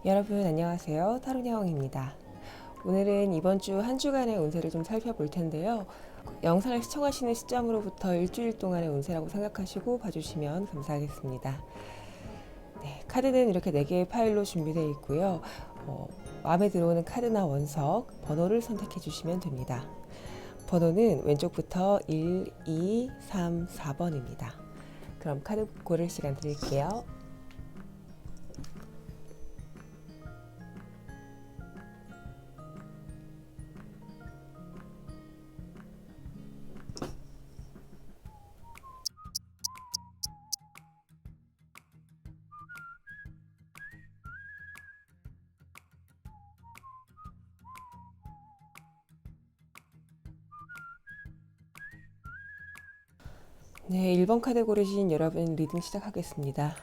여러분 안녕하세요. 타로냐옹입니다. 오늘은 이번 주 한 주간의 운세를 좀 살펴볼 텐데요. 영상을 시청하시는 시점으로부터 일주일 동안의 운세라고 생각하시고 봐주시면 감사하겠습니다. 네, 카드는 이렇게 4개의 파일로 준비되어 있고요. 마음에 들어오는 카드나 원석, 번호를 선택해 주시면 됩니다. 번호는 왼쪽부터 1, 2, 3, 4번입니다. 그럼 카드 고를 시간 드릴게요. 네, 1번 카드 고르신 여러분 리딩 시작하겠습니다.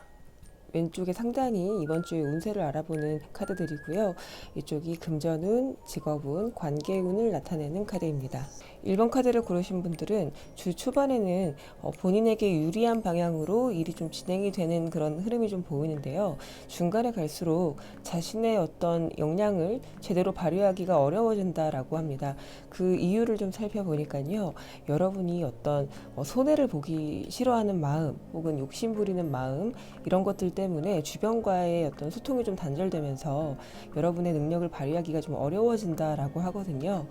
왼쪽에 상단이 이번 주의 운세를 알아보는 카드들이고요. 이쪽이 금전운, 직업운, 관계운을 나타내는 카드입니다. 1번 카드를 고르신 분들은 주 초반에는 본인에게 유리한 방향으로 일이 좀 진행이 되는 그런 흐름이 좀 보이는데요. 중간에 갈수록 자신의 어떤 역량을 제대로 발휘하기가 어려워진다라고 합니다. 그 이유를 좀 살펴보니까요. 여러분이 어떤 손해를 보기 싫어하는 마음 혹은 욕심 부리는 마음 이런 것들 때문에 주변과의 어떤 소통이 좀 단절되면서 여러분의 능력을 발휘하기가 좀 어려워진다라고 하거든요.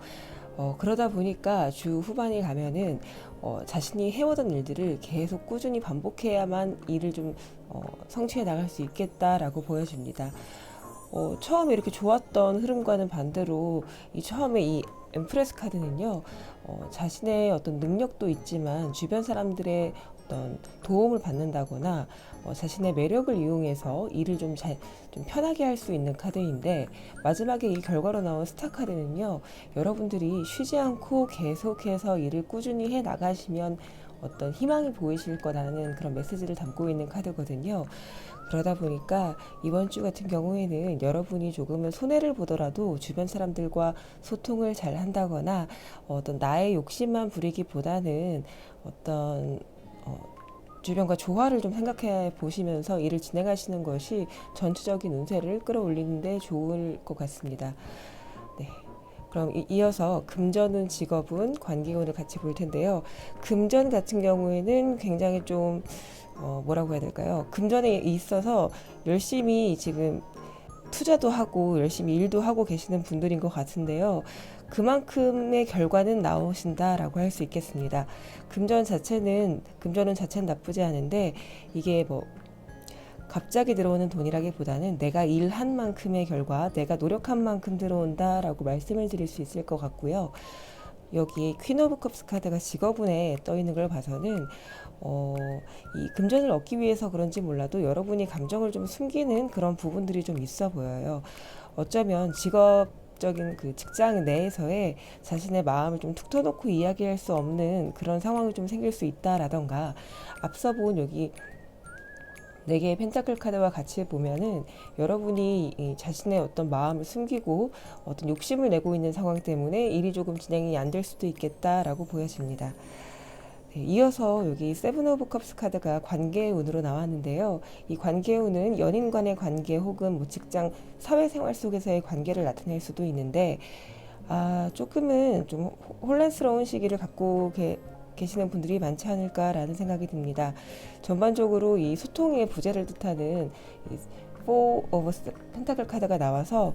그러다 보니까 주 후반에 가면은 자신이 해오던 일들을 계속 꾸준히 반복해야만 일을 좀 성취해 나갈 수 있겠다라고 보여집니다. 처음에 이렇게 좋았던 흐름과는 반대로 처음에 이 엠프레스 카드는요, 자신의 어떤 능력도 있지만 주변 사람들의 어떤 도움을 받는다거나 자신의 매력을 이용해서 일을 좀 편하게 할 수 있는 카드인데, 마지막에 이 결과로 나온 스타 카드는요, 여러분들이 쉬지 않고 계속해서 일을 꾸준히 해 나가시면 어떤 희망이 보이실 거라는 그런 메시지를 담고 있는 카드거든요. 그러다 보니까 이번 주 같은 경우에는 여러분이 조금은 손해를 보더라도 주변 사람들과 소통을 잘 한다거나 어떤 나의 욕심만 부리기보다는 어떤 주변과 조화를 좀 생각해 보시면서 일을 진행하시는 것이 전체적인 운세를 끌어올리는데 좋을 것 같습니다. 네. 그럼 이어서 금전운, 직업운, 관계운을 같이 볼 텐데요. 금전 같은 경우에는 굉장히 좀 뭐라고 해야 될까요? 금전에 있어서 열심히 지금 투자도 하고 열심히 일도 하고 계시는 분들인 것 같은데요. 그만큼의 결과는 나오신다라고 할 수 있겠습니다. 금전운 자체는 나쁘지 않은데 이게 뭐 갑자기 들어오는 돈이라기보다는 내가 일한 만큼의 결과, 내가 노력한 만큼 들어온다라고 말씀을 드릴 수 있을 것 같고요. 여기 퀸 오브 컵스 카드가 직업운에 떠 있는 걸 봐서는 이 금전을 얻기 위해서 그런지 몰라도 여러분이 감정을 좀 숨기는 그런 부분들이 좀 있어 보여요. 어쩌면 직업적인 그 직장 내에서의 자신의 마음을 좀 툭 터놓고 이야기할 수 없는 그런 상황이 좀 생길 수 있다라던가 앞서 본 여기 4개의 펜타클 카드와 같이 보면은 여러분이 이 자신의 어떤 마음을 숨기고 어떤 욕심을 내고 있는 상황 때문에 일이 조금 진행이 안 될 수도 있겠다라고 보여집니다. 네, 이어서 여기 세븐 오브 컵스 카드가 관계의 운으로 나왔는데요. 이 관계의 운은 연인 간의 관계 혹은 뭐 직장, 사회생활 속에서의 관계를 나타낼 수도 있는데 조금은 좀 혼란스러운 시기를 갖고 계시는 분들이 많지 않을까라는 생각이 듭니다. 전반적으로 이 소통의 부재를 뜻하는 이 Four of Pentacle 카드가 나와서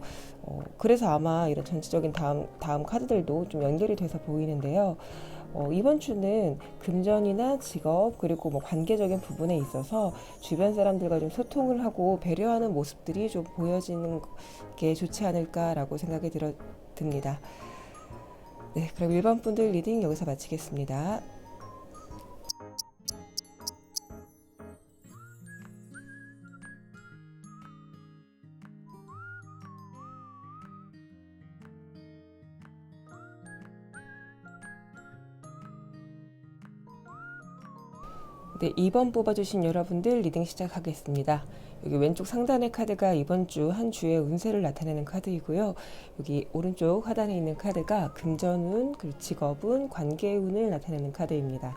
그래서 아마 이런 전체적인 다음 카드들도 좀 연결이 돼서 보이는데요. 이번 주는 금전이나 직업 그리고 뭐 관계적인 부분에 있어서 주변 사람들과 좀 소통을 하고 배려하는 모습들이 좀 보여지는 게 좋지 않을까라고 생각이 듭니다. 네, 그럼 일반 분들 리딩 여기서 마치겠습니다. 네, 2번 뽑아주신 여러분들 리딩 시작하겠습니다. 여기 왼쪽 상단의 카드가 이번 주 한 주의 운세를 나타내는 카드이고요. 여기 오른쪽 하단에 있는 카드가 금전운, 그리고 직업운, 관계운을 나타내는 카드입니다.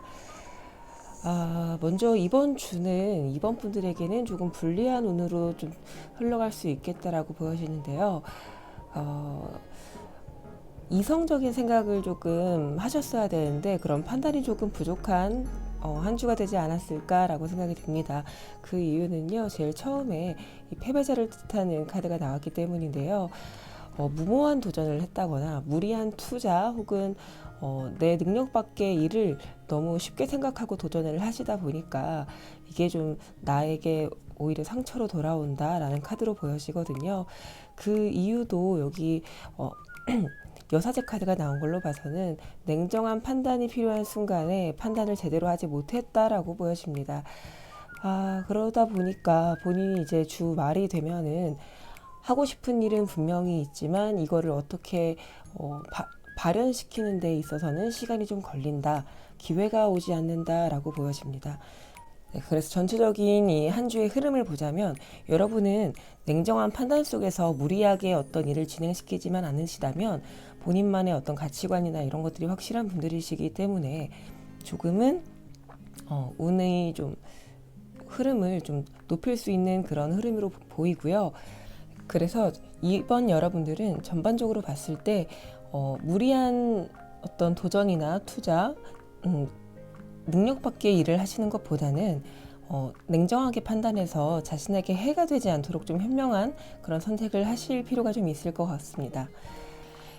먼저 이번 주는 이번 분들에게는 조금 불리한 운으로 좀 흘러갈 수 있겠다라고 보여지는데요. 이성적인 생각을 조금 하셨어야 되는데 그런 판단이 조금 부족한 한 주가 되지 않았을까라고 생각이 듭니다. 그 이유는요, 제일 처음에 이 패배자를 뜻하는 카드가 나왔기 때문인데요. 무모한 도전을 했다거나 무리한 투자 혹은 내 능력 밖의 일을 너무 쉽게 생각하고 도전을 하시다 보니까 이게 좀 나에게 오히려 상처로 돌아온다라는 카드로 보여지거든요. 그 이유도 여기 여사제 카드가 나온 걸로 봐서는 냉정한 판단이 필요한 순간에 판단을 제대로 하지 못했다라고 보여집니다. 그러다 보니까 본인이 이제 주 말이 되면은 하고 싶은 일은 분명히 있지만 이거를 어떻게 발현시키는 데 있어서는 시간이 좀 걸린다. 기회가 오지 않는다라고 보여집니다. 네, 그래서 전체적인 이 한 주의 흐름을 보자면 여러분은 냉정한 판단 속에서 무리하게 어떤 일을 진행시키지만 않으시다면 본인만의 어떤 가치관이나 이런 것들이 확실한 분들이시기 때문에 조금은 운의 좀 흐름을 좀 높일 수 있는 그런 흐름으로 보이고요. 그래서 이번 여러분들은 전반적으로 봤을 때 무리한 어떤 도전이나 투자, 능력 밖의 일을 하시는 것보다는 냉정하게 판단해서 자신에게 해가 되지 않도록 좀 현명한 그런 선택을 하실 필요가 좀 있을 것 같습니다.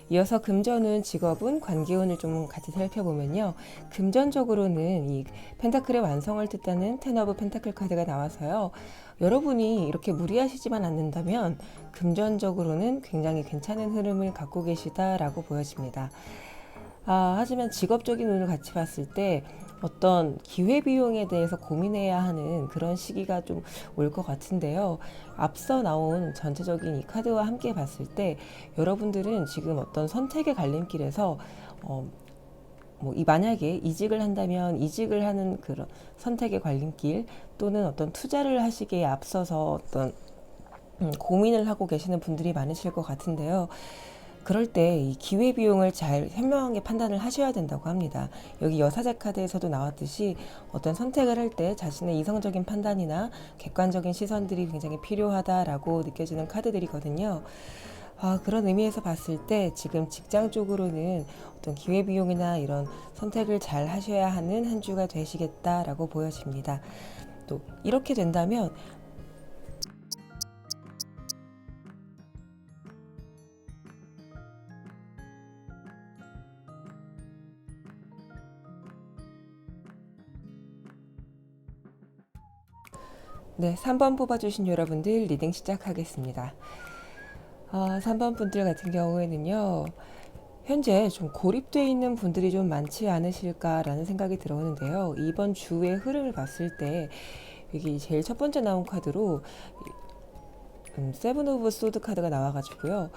이어서 금전운, 직업운, 관계운을 좀 같이 살펴보면요. 금전적으로는 이 펜타클의 완성을 뜻하는 텐 오브 펜타클 카드가 나와서요. 여러분이 이렇게 무리하시지만 않는다면 금전적으로는 굉장히 괜찮은 흐름을 갖고 계시다라고 보여집니다. 하지만 직업적인 운을 같이 봤을 때 어떤 기회비용에 대해서 고민해야 하는 그런 시기가 좀 올 것 같은데요. 앞서 나온 전체적인 이 카드와 함께 봤을 때 여러분들은 지금 어떤 선택의 갈림길에서 만약에 이직을 한다면 이직을 하는 그런 선택의 갈림길, 또는 어떤 투자를 하시기에 앞서서 어떤 고민을 하고 계시는 분들이 많으실 것 같은데요. 그럴 때 이 기회비용을 잘 현명하게 판단을 하셔야 된다고 합니다. 여기 여사제 카드에서도 나왔듯이 어떤 선택을 할 때 자신의 이성적인 판단이나 객관적인 시선들이 굉장히 필요하다라고 느껴지는 카드들이거든요. 그런 의미에서 봤을 때 지금 직장 쪽으로는 어떤 기회비용이나 이런 선택을 잘 하셔야 하는 한 주가 되시겠다라고 보여집니다. 또 이렇게 된다면 네, 3번 뽑아주신 여러분들 리딩 시작하겠습니다. 3번 분들 같은 경우에는요, 현재 좀 고립되어 있는 분들이 좀 많지 않으실까라는 생각이 들어오는데요. 이번 주의 흐름을 봤을 때, 여기 제일 첫 번째 나온 카드로 세븐 오브 소드 카드가 나와가지고요.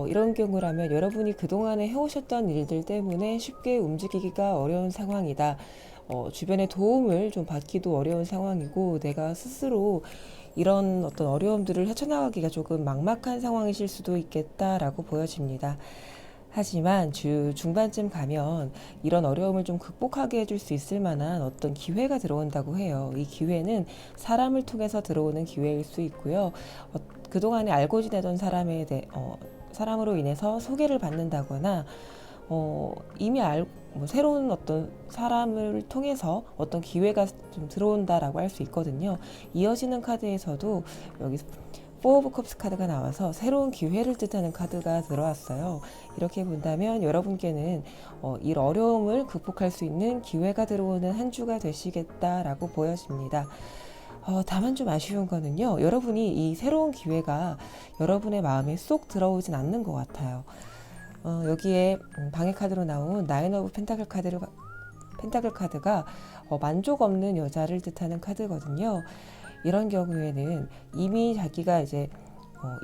이런 경우라면 여러분이 그동안에 해오셨던 일들 때문에 쉽게 움직이기가 어려운 상황이다. 주변의 도움을 좀 받기도 어려운 상황이고, 내가 스스로 이런 어떤 어려움들을 헤쳐나가기가 조금 막막한 상황이실 수도 있겠다라고 보여집니다. 하지만 주 중반쯤 가면 이런 어려움을 좀 극복하게 해줄 수 있을 만한 어떤 기회가 들어온다고 해요. 이 기회는 사람을 통해서 들어오는 기회일 수 있고요. 그동안에 알고 지내던 사람으로 인해서 소개를 받는다거나, 이미 새로운 어떤 사람을 통해서 어떤 기회가 좀 들어온다라고 할 수 있거든요. 이어지는 카드에서도 여기 포 오브 컵스 카드가 나와서 새로운 기회를 뜻하는 카드가 들어왔어요. 이렇게 본다면 여러분께는 이 어려움을 극복할 수 있는 기회가 들어오는 한 주가 되시겠다라고 보여집니다. 다만 좀 아쉬운 거는요, 여러분이 이 새로운 기회가 여러분의 마음에 쏙 들어오진 않는 것 같아요. 여기에 방해 카드로 나온 나인 오브 펜타클 카드가 만족 없는 여자를 뜻하는 카드거든요. 이런 경우에는 이미 자기가 이제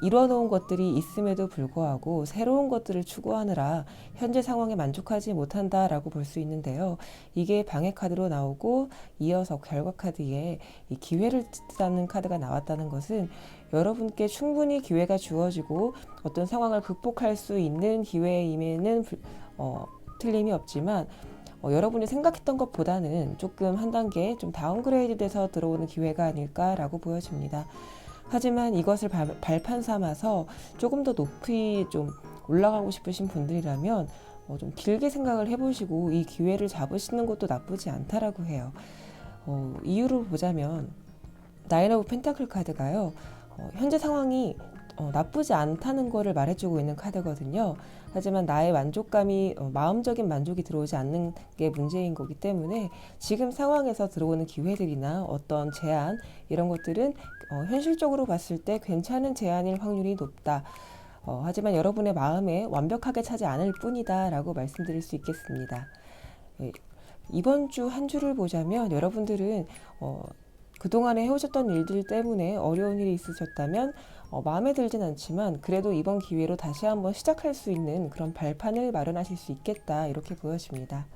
이뤄놓은 것들이 있음에도 불구하고 새로운 것들을 추구하느라 현재 상황에 만족하지 못한다라고 볼 수 있는데요. 이게 방해 카드로 나오고 이어서 결과 카드에 이 기회를 뜻하는 카드가 나왔다는 것은 여러분께 충분히 기회가 주어지고 어떤 상황을 극복할 수 있는 기회임에는 틀림이 없지만, 여러분이 생각했던 것보다는 조금 한 단계 좀 다운그레이드 돼서 들어오는 기회가 아닐까라고 보여집니다. 하지만 이것을 발판 삼아서 조금 더 높이 좀 올라가고 싶으신 분들이라면 좀 길게 생각을 해보시고 이 기회를 잡으시는 것도 나쁘지 않다라고 해요. 이유를 보자면 나인 오브 펜타클 카드가요, 현재 상황이 나쁘지 않다는 거를 말해주고 있는 카드거든요. 하지만 나의 만족감이 마음적인 만족이 들어오지 않는 게 문제인 거기 때문에 지금 상황에서 들어오는 기회들이나 어떤 제안, 이런 것들은 현실적으로 봤을 때 괜찮은 제안일 확률이 높다. 하지만 여러분의 마음에 완벽하게 차지 않을 뿐이다 라고 말씀드릴 수 있겠습니다. 이번 주 한 주를 보자면 여러분들은 그동안에 해오셨던 일들 때문에 어려운 일이 있으셨다면 마음에 들진 않지만 그래도 이번 기회로 다시 한번 시작할 수 있는 그런 발판을 마련하실 수 있겠다, 이렇게 보여집니다.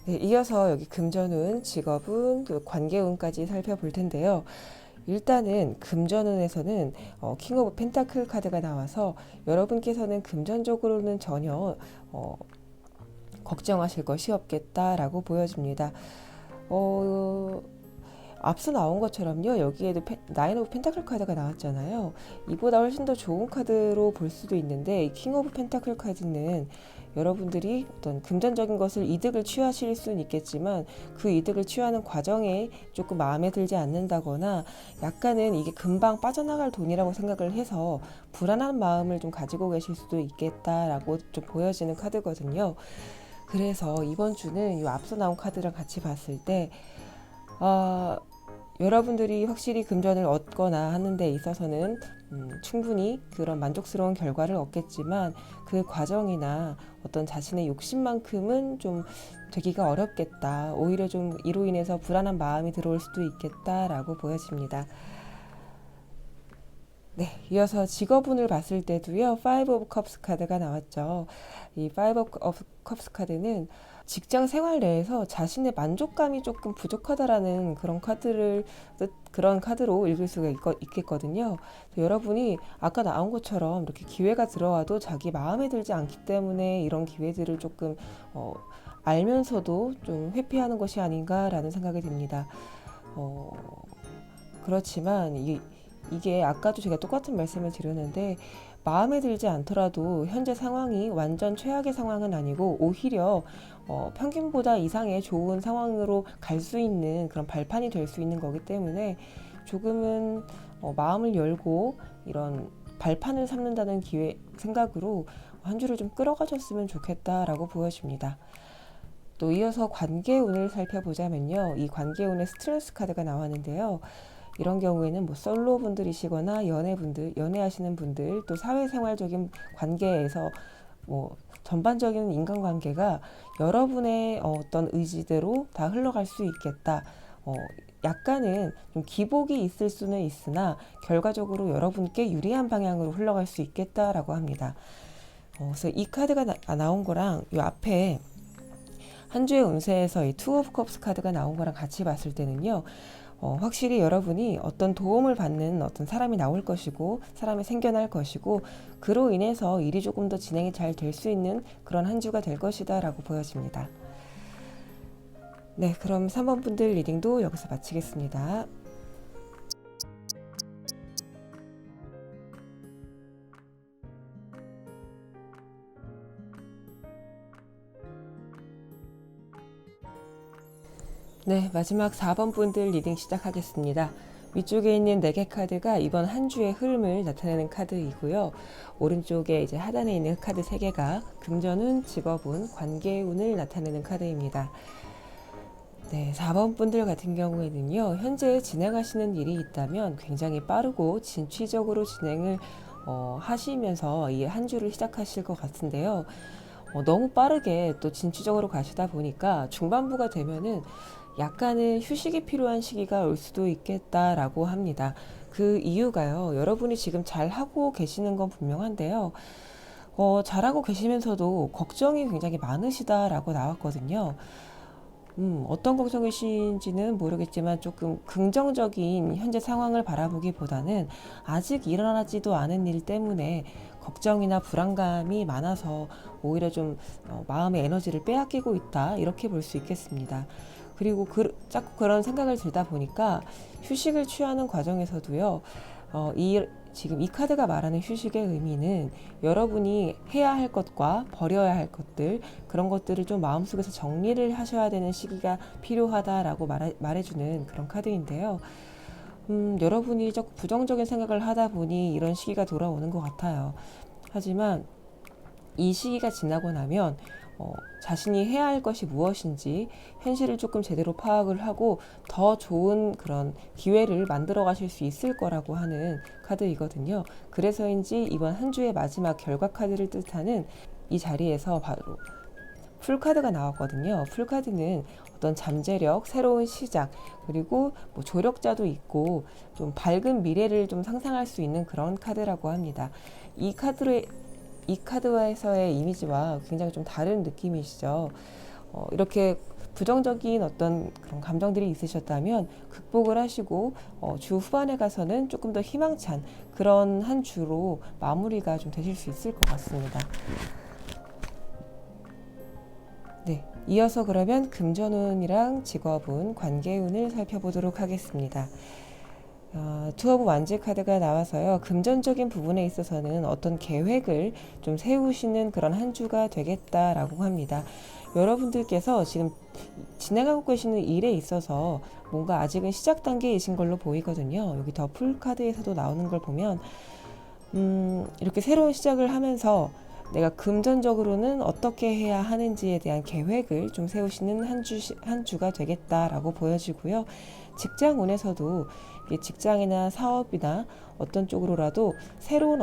네, 이어서 여기 금전운, 직업운, 관계운까지 살펴볼 텐데요. 일단은 금전운에서는 킹 오브 펜타클 카드가 나와서 여러분께서는 금전적으로는 전혀 걱정하실 것이 없겠다라고 보여집니다. 앞서 나온 것처럼요, 여기에도 나인 오브 펜타클 카드가 나왔잖아요. 이보다 훨씬 더 좋은 카드로 볼 수도 있는데, 이 킹 오브 펜타클 카드는 여러분들이 어떤 금전적인 것을 이득을 취하실 수는 있겠지만 그 이득을 취하는 과정에 조금 마음에 들지 않는다거나, 약간은 이게 금방 빠져나갈 돈이라고 생각을 해서 불안한 마음을 좀 가지고 계실 수도 있겠다라고 좀 보여지는 카드거든요. 그래서 이번 주는 이 앞서 나온 카드랑 같이 봤을 때 여러분들이 확실히 금전을 얻거나 하는 데 있어서는 충분히 그런 만족스러운 결과를 얻겠지만 그 과정이나 어떤 자신의 욕심만큼은 좀 되기가 어렵겠다. 오히려 좀 이로 인해서 불안한 마음이 들어올 수도 있겠다라고 보여집니다. 네, 이어서 직업운을 봤을 때도요, 파이브 오브 컵스 카드가 나왔죠. 이 파이브 오브 컵스 카드는 직장 생활 내에서 자신의 만족감이 조금 부족하다라는 그런 카드로 읽을 수가 있겠거든요. 여러분이 아까 나온 것처럼 이렇게 기회가 들어와도 자기 마음에 들지 않기 때문에 이런 기회들을 조금 알면서도 좀 회피하는 것이 아닌가라는 생각이 듭니다. 어, 그렇지만 이게 아까도 제가 똑같은 말씀을 드렸는데, 마음에 들지 않더라도 현재 상황이 완전 최악의 상황은 아니고 오히려 평균보다 이상의 좋은 상황으로 갈 수 있는 그런 발판이 될 수 있는 거기 때문에 조금은 마음을 열고 이런 발판을 삼는다는 생각으로 한 주를 좀 끌어가셨으면 좋겠다라고 보여집니다. 또 이어서 관계운을 살펴보자면요. 이 관계운의 스트레스 카드가 나왔는데요. 이런 경우에는 뭐 솔로 분들이시거나 연애하시는 분들, 또 사회생활적인 관계에서 뭐 전반적인 인간관계가 여러분의 어떤 의지대로 다 흘러갈 수 있겠다. 약간은 좀 기복이 있을 수는 있으나 결과적으로 여러분께 유리한 방향으로 흘러갈 수 있겠다라고 합니다. 그래서 이 카드가 나온 거랑 이 앞에 한 주의 운세에서 이 투 오브 컵스 카드가 나온 거랑 같이 봤을 때는요. 확실히 여러분이 어떤 도움을 받는 어떤 사람이 나올 것이고 사람이 생겨날 것이고 그로 인해서 일이 조금 더 진행이 잘 될 수 있는 그런 한 주가 될 것이다 라고 보여집니다. 네, 그럼 3번 분들 리딩도 여기서 마치겠습니다. 네, 마지막 4번 분들 리딩 시작하겠습니다. 위쪽에 있는 4개 카드가 이번 한 주의 흐름을 나타내는 카드이고요. 오른쪽에 이제 하단에 있는 카드 3개가 금전운, 직업운, 관계운을 나타내는 카드입니다. 네, 4번 분들 같은 경우에는요, 현재 진행하시는 일이 있다면 굉장히 빠르고 진취적으로 진행을 하시면서 이 한 주를 시작하실 것 같은데요. 너무 빠르게 또 진취적으로 가시다 보니까 중반부가 되면은 약간은 휴식이 필요한 시기가 올 수도 있겠다라고 합니다. 그 이유가요, 여러분이 지금 잘하고 계시는 건 분명한데요. 잘하고 계시면서도 걱정이 굉장히 많으시다라고 나왔거든요. 어떤 걱정이신지는 모르겠지만 조금 긍정적인 현재 상황을 바라보기보다는 아직 일어나지도 않은 일 때문에 걱정이나 불안감이 많아서 오히려 좀 마음의 에너지를 빼앗기고 있다, 이렇게 볼 수 있겠습니다. 그리고 자꾸 그런 생각을 들다 보니까 휴식을 취하는 과정에서도요, 지금 이 카드가 말하는 휴식의 의미는 여러분이 해야 할 것과 버려야 할 것들, 그런 것들을 좀 마음속에서 정리를 하셔야 되는 시기가 필요하다라고 말해주는 그런 카드인데요. 여러분이 자꾸 부정적인 생각을 하다 보니 이런 시기가 돌아오는 것 같아요. 하지만 이 시기가 지나고 나면 자신이 해야 할 것이 무엇인지 현실을 조금 제대로 파악을 하고 더 좋은 그런 기회를 만들어 가실 수 있을 거라고 하는 카드이거든요. 그래서인지 이번 한 주의 마지막 결과 카드를 뜻하는 이 자리에서 바로 풀카드가 나왔거든요. 풀카드는 어떤 잠재력, 새로운 시작, 그리고 뭐 조력자도 있고 좀 밝은 미래를 좀 상상할 수 있는 그런 카드라고 합니다. 이 카드에서의 이미지와 굉장히 좀 다른 느낌이시죠. 이렇게 부정적인 어떤 그런 감정들이 있으셨다면 극복을 하시고 주 후반에 가서는 조금 더 희망찬 그런 한 주로 마무리가 좀 되실 수 있을 것 같습니다. 네, 이어서 그러면 금전운이랑 직업운, 관계운을 살펴보도록 하겠습니다. 투 오브 완즈 카드가 나와서요, 금전적인 부분에 있어서는 어떤 계획을 좀 세우시는 그런 한 주가 되겠다라고 합니다. 여러분들께서 지금 진행하고 계시는 일에 있어서 뭔가 아직은 시작 단계이신 걸로 보이거든요. 여기 더 풀 카드에서도 나오는 걸 보면 이렇게 새로운 시작을 하면서 내가 금전적으로는 어떻게 해야 하는지에 대한 계획을 좀 세우시는 한 주가 되겠다라고 보여지고요. 직장 운에서도 직장이나 사업이나 어떤 쪽으로라도 새로운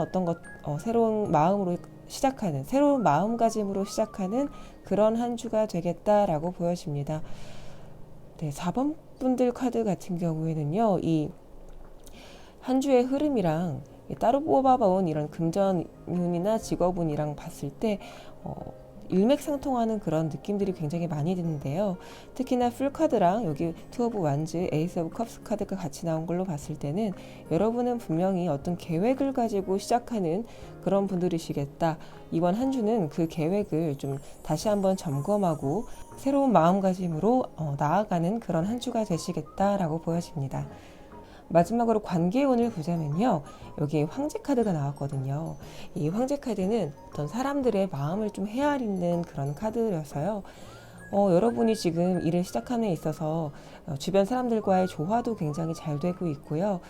마음으로 시작하는, 새로운 마음가짐으로 시작하는 그런 한 주가 되겠다라고 보여집니다. 네, 4번 분들 카드 같은 경우에는요, 이 한 주의 흐름이랑 따로 뽑아본 이런 금전운이나 직업운이랑 봤을 때 일맥상통하는 그런 느낌들이 굉장히 많이 드는데요. 특히나 풀카드랑 여기 투 오브 완즈, 에이스 오브 컵스 카드가 같이 나온 걸로 봤을 때는 여러분은 분명히 어떤 계획을 가지고 시작하는 그런 분들이시겠다. 이번 한 주는 그 계획을 좀 다시 한번 점검하고 새로운 마음가짐으로 나아가는 그런 한 주가 되시겠다라고 보여집니다. 마지막으로 관계운을 보자면요. 여기 황제 카드가 나왔거든요. 이 황제 카드는 어떤 사람들의 마음을 좀 헤아리는 그런 카드여서요. 여러분이 지금 일을 시작함에 있어서 주변 사람들과의 조화도 굉장히 잘 되고 있고요.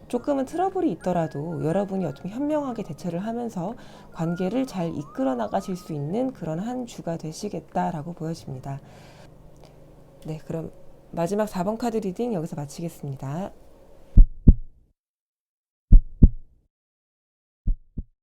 조금은 트러블이 있더라도 여러분이 어떻게 현명하게 대처를 하면서 관계를 잘 이끌어 나가실 수 있는 그런 한 주가 되시겠다라고 보여집니다. 네, 그럼 마지막 4번 카드 리딩 여기서 마치겠습니다.